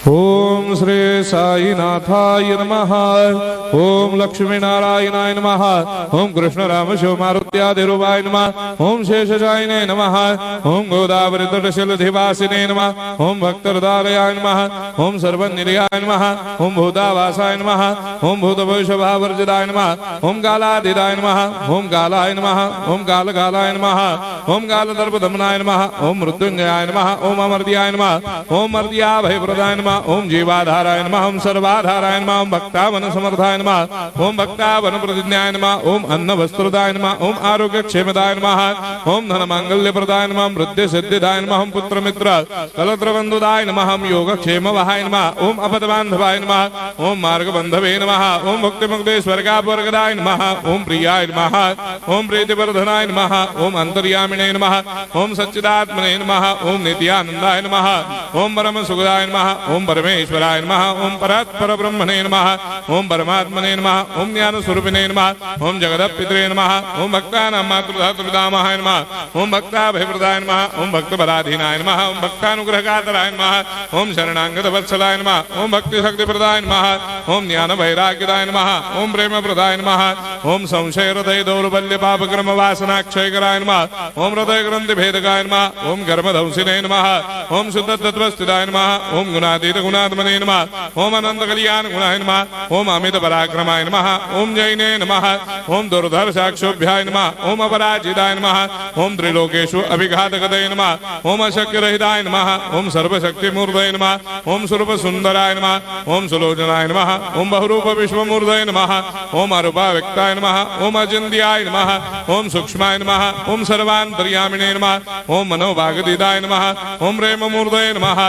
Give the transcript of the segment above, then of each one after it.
ओम श्री साईनाथाय नमः। ओम लक्ष्मी नारायणाय नमः। ओम कृष्ण राम शिव मारुत्यादिरूपाय नमः। ओम शेषशायिने नमः। ओम गोदावरी तटशिलधिवासिने नमः। ओम भक्तहृदयाय नमः। ओम सर्वनिलयाय नमः। ओम भूतावासाय नमः। ओम भूतभविष्यभावर्जिताय नमः। ओम कालाधीराय नमः। ओम कालाय नमः। ओम कालकालाय नमः। ओम कालदर्पदमनाय नमः। ओम मृत्युंजयाय नमः। ओम अमर्त्याय नमः। ओम मर्त्याभयप्रदाय नमः। ओम जीवाधाराय नमः। ओम सर्वाधाराय नमः। ओम भक्तावन समर्थाय नमः। ओम भक्तावन प्रतिज्ञाय नमः। ओम अन्न वस्त्रदाय नमः। ओम आरोग्य क्षेमदाय नमः। ओम धन मांगल्य प्रदाय नमः। ओम वृद्धि सिद्धिदाय नमः। ओम पुत्र मित्र कलत्र बंधुदाय नमः। ओम योग क्षेम वहाय नमः। ओम अपद बांधवाय नमः। ओम मार्ग बंधवे नमः। ओम भक्ति मुक्ति स्वर्गापवर्गदाय नमः। ओम प्रियाय नमः। ओम प्रीतिवर्धनाय नमः। ओम अंतर्यामिने नमः। ओम सच्चिदात्मने नमः। ओम नित्यानंदाय नमः। ओम परम सुखदाय नमः। ओम परमेश्वराय नमः। ओम परात्पर ब्रह्मणे नमः। ओम परमात्मने नमः। ओम ज्ञान स्वरूपिणे नमः। ओम जगदपितरे नमः। ओम भक्तानां मातृधातुर्पितामहाय नमः। ओम भक्ताभयप्रदाय नमः। ओम भक्तपराधीनाय नमः। ओम भक्तानुग्रहकातराय नमः। ओम शरणागत वत्सलाय नमः। ओम भक्ति शक्ति प्रदाय नमः। ओम ज्ञान वैराग्यदाय नमः। ओम प्रेम प्रदाय नमः। ओम संशय हृदय दौर्बल्य पापक्रम वासना क्षयकराय नमः। ओम हृदय ग्रंथि भेदकाय नमः। ओम गर्भधंसिने नमः। ओम शुद्ध तत्वस्थिताय नमः। ओम गुणातीत गुणात्मने नमः। ओम अनंत कल्याण गुणाय नमः। ओम अमित पराक्रमाय नमः। ओम जैने नमः। ओम दुर्धर्षाक्षोभ्याय नमः। ओम अपराजिताय नमः। ओम त्रिलोकेषु अभिघातगतये नमः। ओम अशक्यरहिताय नमः। ओम सर्वशक्तिमूर्तये नमः। ओम स्वरूप सुंदराय नमः। ओम सुलोचनाय नमः। ओम बहुरूप विश्वमूर्तये नमः। ओम अरूपाव्यक्ताय नमः। ओम अचिन्त्याय नमः। ओम सूक्ष्माय नमः। ओम सर्वान्तर्यामिने नमः। ओम मनोभागदिदाय नमः। ओम प्रेममूर्तये नमः।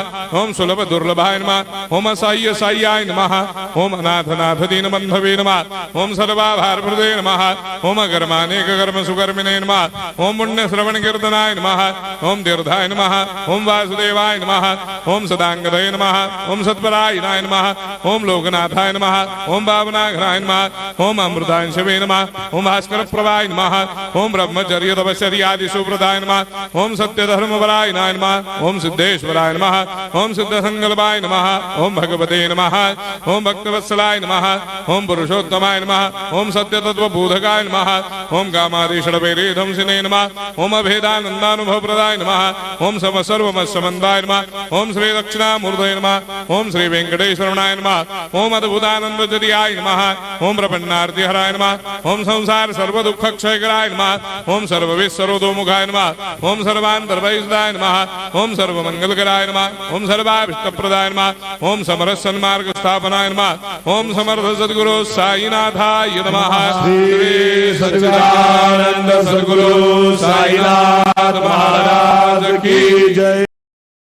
ओम सुलभ दुर्लभाय नमः। ओम साह्य साह्याय नमः। ओम अनाथनाथ दीनबन्धवे नमः। ओम सर्वाभारप्रदे नमः। ओम अकर्मानेक कर्म सुकर्मिणे नमः। ओम पुण्य श्रवण कीर्तनाय नमः। ओम तीर्थाय नमः। ओम वासुदेवाय नमः। ओम सदांगदये नमः। ओम सत्परायणाय नमः। ओम लोकनाथाय नमः। ओम भावनाघ्राय नमः। ओम अमृताय शिवे नमः। ओम भास्कर प्रभाय नमः। ओम ब्रह्मचर्य तपश्चर्यादि सुप्रदाय नमः। ओम सत्य धर्मपरायणाय नमः। ओम सिद्धेश्वराय नमः। ओम सिद्ध संकल्पाय नमः। ओम भगवते नमः। ओम भक्तवत्सलाय नमः। ओम पुरुषोत्तमाय नमः। ओम सत्य तत्व बोधकाय नमः। ओम कामादिषडवेरे ध्वंसिने नमः। ओम अभेदानंदानुभव प्रदाय नमः। ओम सर्वमस्समन्दाय नमः। ओम श्री दक्षिणामूर्तये नमः। ओम श्री वेंकटेश्वरनाय नमः। ओम अद्भुतानंदजरियाय नमः। ओम प्रपन्नार्ति हराय नमः। ओम संसार सर्व दुख क्षयकराय नमः। ओम सर्वविश्वरोधोमुखाय नमः। ओम सर्वान्तर्वैसदाय नमः। ओम सर्वमंगलकराय नमः। ओम सर्वाभिष्टप्रदाय नमः। ओम समरस सन्मार्ग स्थापनाय नमः। ओम समर्थ सद्गुरु साईनाथाय नमः। श्री सच्चिदानंद सद्गुरु साईनाथ